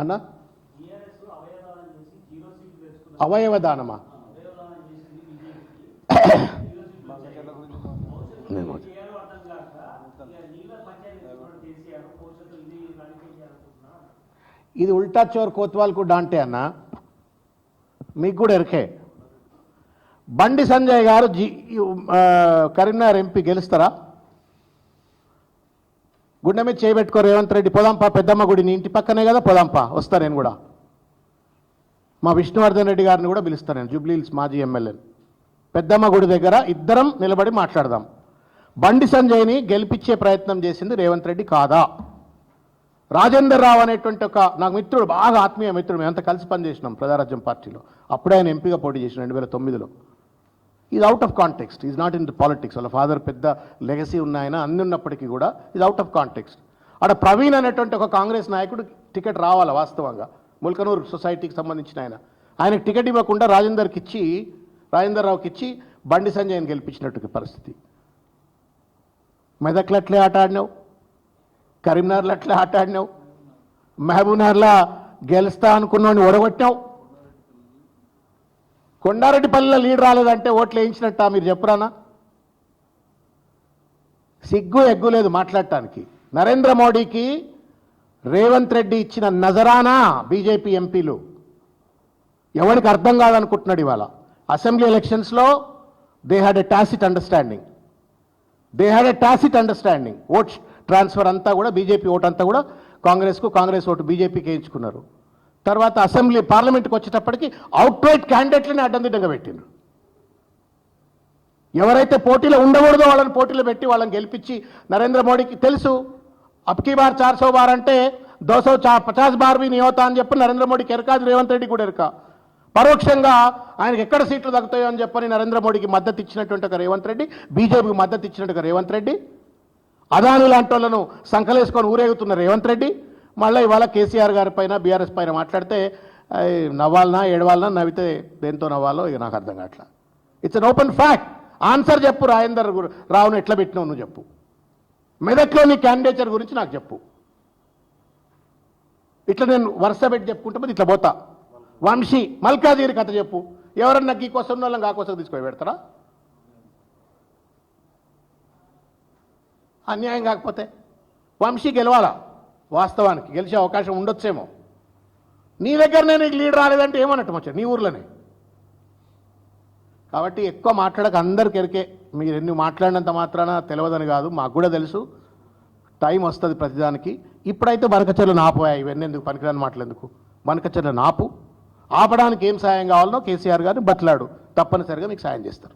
అన్న అవయవదానమా? ఇది ఉల్టా చోర్ కోత్వాల్కు డాంటే అన్న, మీకు కూడా ఎరికే. బండి సంజయ్ గారు కరీంనగర్ ఎంపీ గెలుస్తారా? గుండె మీద చేయబెట్టుకో రేవంత్ రెడ్డి, పోదాంపా పెద్దమ్మ గుడి, నీ ఇంటి పక్కనే కదా, పోదాంపా, వస్తా నేను కూడా. మా విష్ణువర్ధన్ రెడ్డి గారిని కూడా పిలుస్తాను నేను, జూబ్లీహిల్స్ మాజీ ఎమ్మెల్యేని. పెద్దమ్మ గుడి దగ్గర ఇద్దరం నిలబడి మాట్లాడదాం. బండి సంజయ్ని గెలిపించే ప్రయత్నం చేసింది రేవంత్ రెడ్డి కాదా? రాజేందర్ రావు అనేటువంటి ఒక నాకు మిత్రుడు, బాగా ఆత్మీయ మిత్రుడు, మేమంతా కలిసి పనిచేసినాం ప్రజారాజ్యం పార్టీలో. అప్పుడే ఆయన ఎంపీగా పోటీ చేసిన 2009లో. Is out of context, is not in the politics. వాళ్ళ ఫాదర్ పెద్ద లెగసీ ఉన్న ఆయన, అన్ని ఉన్నప్పటికీ కూడా ఈజ్ అవుట్ ఆఫ్ కాంటెక్స్ట్. అక్కడ ప్రవీణ్ అనేటువంటి ఒక కాంగ్రెస్ నాయకుడు టికెట్ రావాలి వాస్తవంగా, ముల్కనూరు సొసైటీకి సంబంధించిన ఆయనకు టికెట్ ఇవ్వకుండా రాజేందర్ రావుకి ఇచ్చి బండి సంజయ్ని గెలిపించినట్టు పరిస్థితి. మెదక్లో అట్లే ఆట ఆడినావు, కరీంనగర్లో అట్లే ఆట ఆడినావు, మహబూబ్నగర్లో గెలుస్తా అనుకున్నావు, ఓడగొట్టావు. కొండారెడ్డిపల్లిలో లీడ్ రాలేదంటే ఓట్లు వేయించినట్ట మీరు చెప్పురానా? సిగ్గు ఎగ్గు లేదు మాట్లాడటానికి. నరేంద్ర మోడీకి రేవంత్ రెడ్డి ఇచ్చిన నజరానా బీజేపీ ఎంపీలు ఎవరికి అర్థం కాదనుకుంటున్నాడు. ఇవాళ అసెంబ్లీ ఎలక్షన్స్లో they had a tacit understanding. Votes transfer అంతా కూడా, బీజేపీ ఓటు అంతా కూడా కాంగ్రెస్కు, కాంగ్రెస్ ఓటు బీజేపీకి వేయించుకున్నారు. తర్వాత పార్లమెంట్కి వచ్చేటప్పటికి అవుట్రైట్ క్యాండిడేట్లని అడ్డందిడ్డంగా పెట్టిండ్రు. ఎవరైతే పోటీలో ఉండకూడదో వాళ్ళని పోటీలో పెట్టి వాళ్ళని గెలిపించి, నరేంద్ర మోడీకి తెలుసు అబ్కీ బార్ 400 బార్ అంటే 250 బార్ भी नहीं होता అని చెప్పి నరేంద్ర మోడీకి ఎరకాదు, రేవంత్ రెడ్డి కూడా ఎరక. పరోక్షంగా ఆయనకి ఎక్కడ సీట్లు తగ్గుతాయో అని చెప్పని నరేంద్ర మోడీకి మద్దతు ఇచ్చినటువంటి ఒక రేవంత్ రెడ్డి, బీజేపీకి మద్దతు ఇచ్చినట్టు రేవంత్ రెడ్డి, అదాని లాంటి వాళ్ళను సంకలేసుకొని ఊరేగుతున్న రేవంత్ రెడ్డి, మళ్ళీ ఇవాళ కేసీఆర్ గారి పైన, బీఆర్ఎస్ పైన మాట్లాడితే నవ్వాలనా ఏడవాలనా, నవ్వితే దేంతో నవ్వాలో ఇక నాకు అర్థం కావట్లా. It's an open fact. Answer చెప్పు, రాజేందర్ రావును ఎట్లా పెట్టినావు నువ్వు చెప్పు. మెదక్లో నీ క్యాండిడేచర్ గురించి నాకు చెప్పు. ఇట్లా నేను వరుస పెట్టి చెప్పుకుంటే ఇట్లా పోతా. వంశీ మల్కాజిగిరి కథ చెప్పు. ఎవరన్నా ఈ కోసం వాళ్ళని ఆ కోసం తీసుకొని పెడతారా? అన్యాయం కాకపోతే వంశీ గెలవాలా? వాస్తవానికి గెలిచే అవకాశం ఉండొచ్చేమో. నీ దగ్గరనే నీకు లీడ్ రాలేదంటే ఏమన్నట్టు వచ్చా నీ ఊర్లోనే. కాబట్టి ఎక్కువ మాట్లాడక, అందరికి ఎరికే. మీరు ఎన్ని మాట్లాడినంత మాత్రాన తెలియదని కాదు, మాకు కూడా తెలుసు. టైం వస్తుంది ప్రతిదానికి. ఇప్పుడైతే బనకచెర్లు నాపోయాయి, ఇవన్నీ ఎందుకు, పనికిరాని మాటలు ఎందుకు. బనకచెర్లు నాపు, ఆపడానికి ఏం సాయం కావాలనో కేసీఆర్ గారిని బట్లాడు, తప్పనిసరిగా మీకు సాయం చేస్తారు.